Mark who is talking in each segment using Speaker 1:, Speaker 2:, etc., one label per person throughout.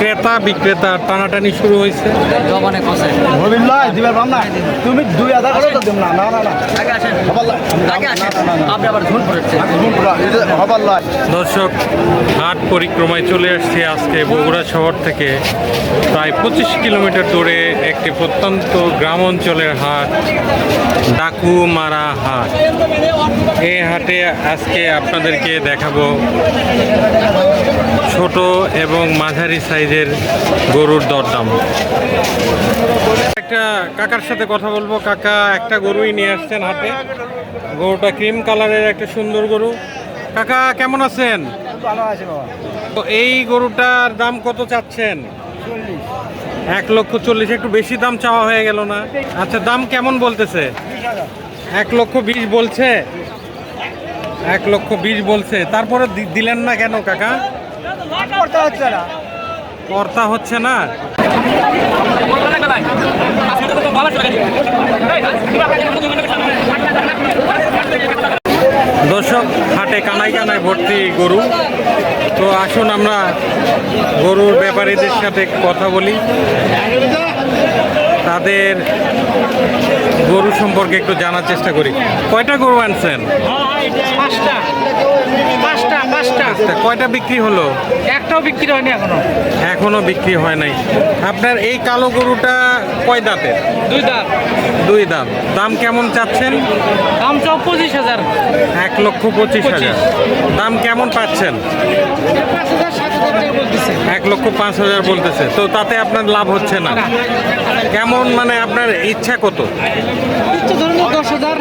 Speaker 1: ক্রেতা বিক্রেতা টানাটানি শুরু হয়েছে।
Speaker 2: তুমি 2000 করে দেব না না না না
Speaker 1: দর্শক, হাট পরিক্রমায় চলে আসছে আজকে বগুড়া শহর থেকে প্রায় 25 কিলোমিটার দূরে একটি প্রত্যন্ত গ্রাম অঞ্চলের হাট, ডাকুমারা হাট। এই হাটে আজকে আপনাদেরকে দেখাবো ছোট এবং মাঝারি সাইজের গরুর দরদাম। একটা কাকার সাথে কথা বলবো। কাকা একটা গরুই নিয়ে আসছেন হাটে। গরুটা ক্রিম কালারের একটা সুন্দর গরু। কাকা কেমন আছেন? তো এই গরুটার দাম কত চাচ্ছেন? 1,40,000। একটু বেশি দাম চাওয়া হয়ে গেল না? আচ্ছা, দাম কেমন বলতেছে? 1,20,000 বলছে। 1,20,000 বলছে, তারপরে দিলেন না কেন কাকা? কর্তা হচ্ছে না। দর্শক, হাটে কানায় কানায় ভর্তি গরু। তো আসুন আমরা গরুর ব্যাপারীদের সাথে কথা বলি, তাদের গরু সম্পর্কে একটু জানার চেষ্টা করি। কয়টা গরু আনছেন? পাঁচটা। কয়টা বিক্রি হলো?
Speaker 2: একটাও বিক্রি হয়নি
Speaker 1: এখনো বিক্রি হয় নাই। আপনার এই কালো গরুটা কয় দাঁতের?
Speaker 2: 2 দাঁত।
Speaker 1: 2 দাঁত। দাম কেমন চাচ্ছেন?
Speaker 2: দাম চাও 25,000।
Speaker 1: 1,25,000। দাম কেমন পাচ্ছেন? 1,05,000 বলতেছে। তো তাতে আপনার লাভ হচ্ছে না কেমন? মানে আপনার ইচ্ছা কত?
Speaker 2: 10,000।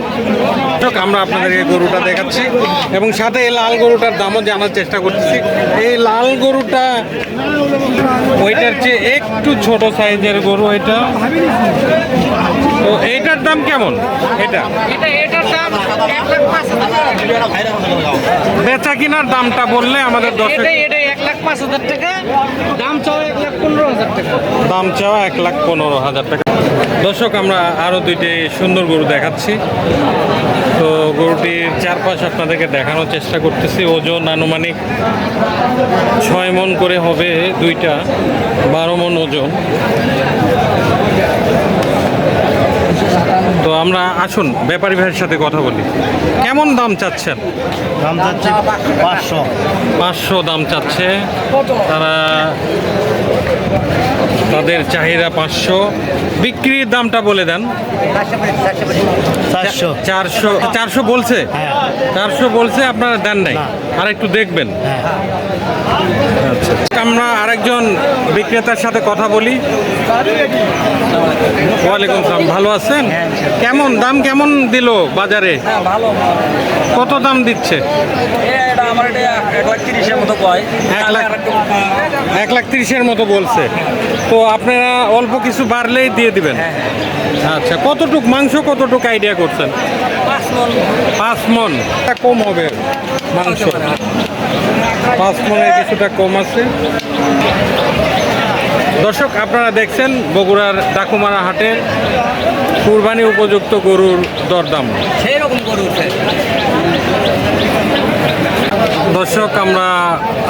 Speaker 1: আমরা আপনাদেরকে গরুটা দেখাচ্ছি এবং সাথে এই লাল গরুটার দামও জানার চেষ্টা করতেছি। এই লাল গরুটা ওইটার চেয়ে একটু ছোট সাইজের গরু এটা। তো এইটার দাম কেমন?
Speaker 2: এটার দাম 1,05,000।
Speaker 1: বেচা কিনার দামটা বললে আমাদের দর্শক।
Speaker 2: এটা 1,05,000 টাকা। দাম চাও 1,15,000 টাকা।
Speaker 1: দাম চাওয়া 1,15,000 টাকা। দর্শক, আমরা আরও 2টি সুন্দর গরু দেখাচ্ছি। তো গরুটির চারপাশ আপনাদেরকে দেখানোর চেষ্টা করতেছি। ওজন আনুমানিক 6 মণ করে হবে দুইটা, 12 মণ ওজন। তো আমরা আসুন ব্যাপারী ভাইয়ের সাথে কথা বলি। কেমন দাম চাচ্ছেন?
Speaker 2: দাম চাচ্ছি
Speaker 1: 500 দাম চাচ্ছে তারা। তাদের চাহিদা 500। বিক্রির দামটা বলে দেন। 400 বলছে। 400 বলছে, আপনারা দেন নাই? আর একটু দেখবেন। আচ্ছা, আমরা আরেকজন বিক্রেতার সাথে কথা বলি। ওয়ালাইকুম আসসালাম, ভালো আছেন? কেমন দাম কেমন দিল বাজারে? কত দাম দিচ্ছে? 1,30,000 মতো বলছে। তো আপনারা অল্প কিছু বাড়লেই দিয়ে দিবেন? আচ্ছা, কতটুক মাংস, কতটুক আইডিয়া করছেন? 5 মণ। কম হবে মাংস, 5 মণের কিছুটা কম আছে। দর্শক, আপনারা দেখছেন বগুড়ার ডাকুমারা হাটের কুরবানি উপযুক্ত গরুর দরদাম। দর্শক, আমরা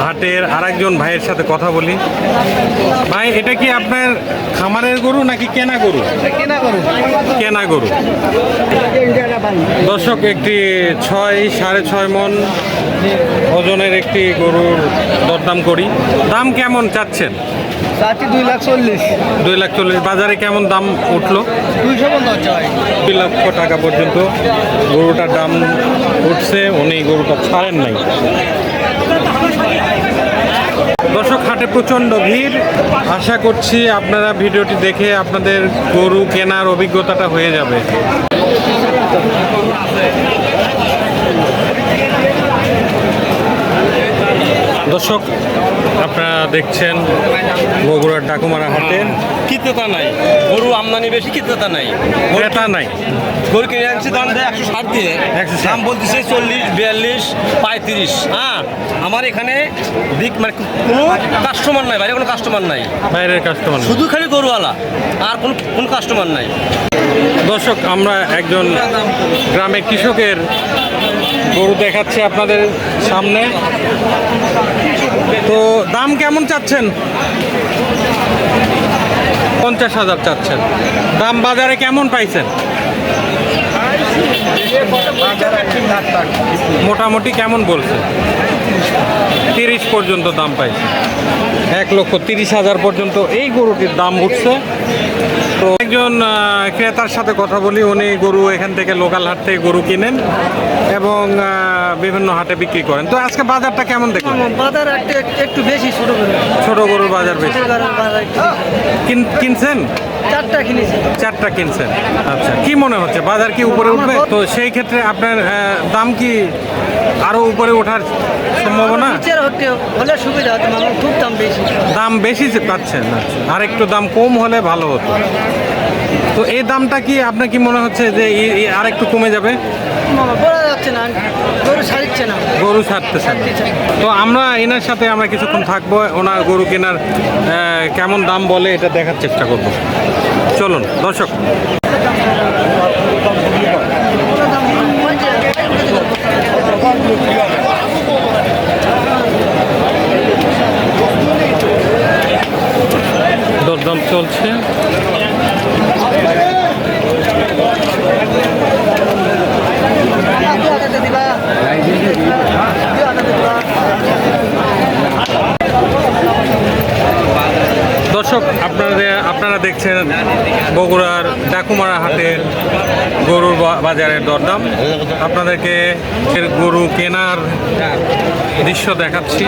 Speaker 1: হাটের আরেকজন ভাইয়ের সাথে কথা বলি। ভাই, এটা কি আপনার খামারের গরু নাকি কেনা গরু? কেনা গরু। দর্শক, একটি 6.5 মণ ওজনের একটি গরুর দরদাম করি। দাম কেমন চাচ্ছেন?
Speaker 2: 2,40,000।
Speaker 1: বাজারে কেমন দাম উঠলো? 2 লক্ষ টাকা পর্যন্ত গরুটার দাম উঠছে। উনি গরুটা ছাড়েন নাই। দর্শক, হাটে প্রচণ্ড ভিড়। আশা করছি আপনারা ভিডিওটি দেখে আপনাদের গরু কেনার অভিজ্ঞতাটা হয়ে যাবে। দর্শক, আপনারা দেখছেন বগুড়ার ডাকুমারা হাটের
Speaker 3: ক্রেতা নাই, গরু আমদানি বেশি, ক্রেতা নাই,
Speaker 1: ক্রেতা নাই।
Speaker 3: গরু কিনে আনছি দাম দেয় 160 দিয়ে, দাম বলতেছে 40, 42, 35। হ্যাঁ, আমার এখানে মানে কোনো কাস্টমার নাই, বাইরে কোনো কাস্টমার নাই,
Speaker 1: বাইরের কাস্টমার,
Speaker 3: শুধু খালি গরুওয়ালা, আর কোনো কাস্টমার নাই।
Speaker 1: দর্শক, আমরা একজন গ্রামের কৃষকের গরু দেখাচ্ছি আপনাদের সামনে। তো দাম কেমন চাচ্ছেন? 50,000 চাচ্ছেন। দাম বাজারে কেমন পাইছেন? মোটামুটি কেমন বলছে? 30 পর্যন্ত দাম পাইছে। 1,30,000 পর্যন্ত এই গরুটির দাম উঠছে। তো একজন ক্রেতার সাথে কথা বলি, উনি গরু এখান থেকে লোকাল হাট থেকে গরু কিনেন এবং বিভিন্ন হাটে বিক্রি করেন। তো আজকে বাজারটা কেমন দেখলেন?
Speaker 2: বাজার একটু বেশি
Speaker 1: ছোট গরুর বাজার বেশি কিনছেন?
Speaker 2: 4টা কিনেছি।
Speaker 1: 4টা কিনছেন, আচ্ছা। কি মনে হচ্ছে বাজার কি উপরে উঠবে? তো সেই ক্ষেত্রে আপনার দাম কি আরো উপরে ওঠার সম্ভাবনা?
Speaker 2: হলে সুবিধা হতো, খুব দাম বেশি।
Speaker 1: দাম বেশি যে পাচ্ছেন, আচ্ছা। আর একটু দাম কম হলে ভালো হতো। তো এই দামটা কি আপনার কি মনে হচ্ছে যে আর একটু কমে যাবে?
Speaker 2: বলা যাচ্ছে না, গরু ছাড়ছে না,
Speaker 1: গরু ছাড়তেছে না। তো আমরা এনার সাথে আমরা কিছুক্ষণ থাকবো, ওনার গরু কেনার কেমন দাম বলে এটা দেখার চেষ্টা করব। চলুন দর্শক। দরদাম চলছে। দর্শক, আপনারা দেখছেন বগুড়ার ডাকুমারা হাটের গরুর বাজারের দরদাম। আপনাদেরকে গরু কেনার দৃশ্য দেখাচ্ছি।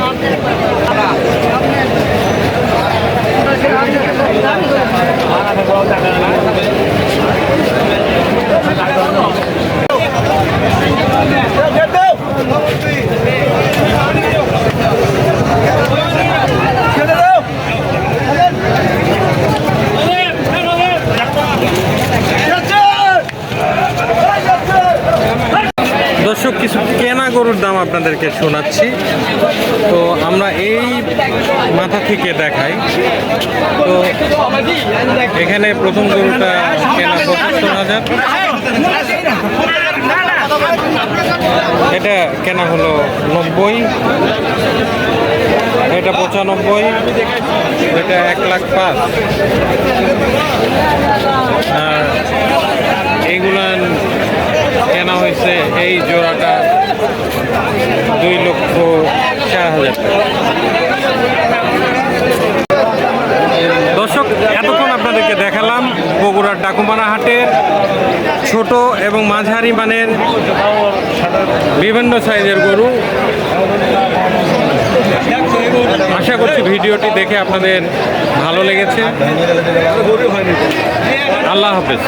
Speaker 1: দর্শক, কিছু কেনা গরুর দাম আপনাদেরকে শোনাচ্ছি। তো আমরা এই মাথা থেকে দেখাই। তো এখানে প্রথম গরুটা কেনা 75,000, এটা কেনা হলো 90, এটা 95, এটা 1,05,000। আর এইগুলান কেনা হয়েছে এই জোড়াটা 2,04,000। দর্শক, এতক্ষণ আপনাদেরকে দেখালাম বগুড়ার ডাকুমারা হাটের ছোট এবং মাঝারি মানের বিভিন্ন সাইজের গরু। আশা করছি ভিডিওটি দেখে আপনাদের ভালো লেগেছে। আল্লাহ হাফেজ।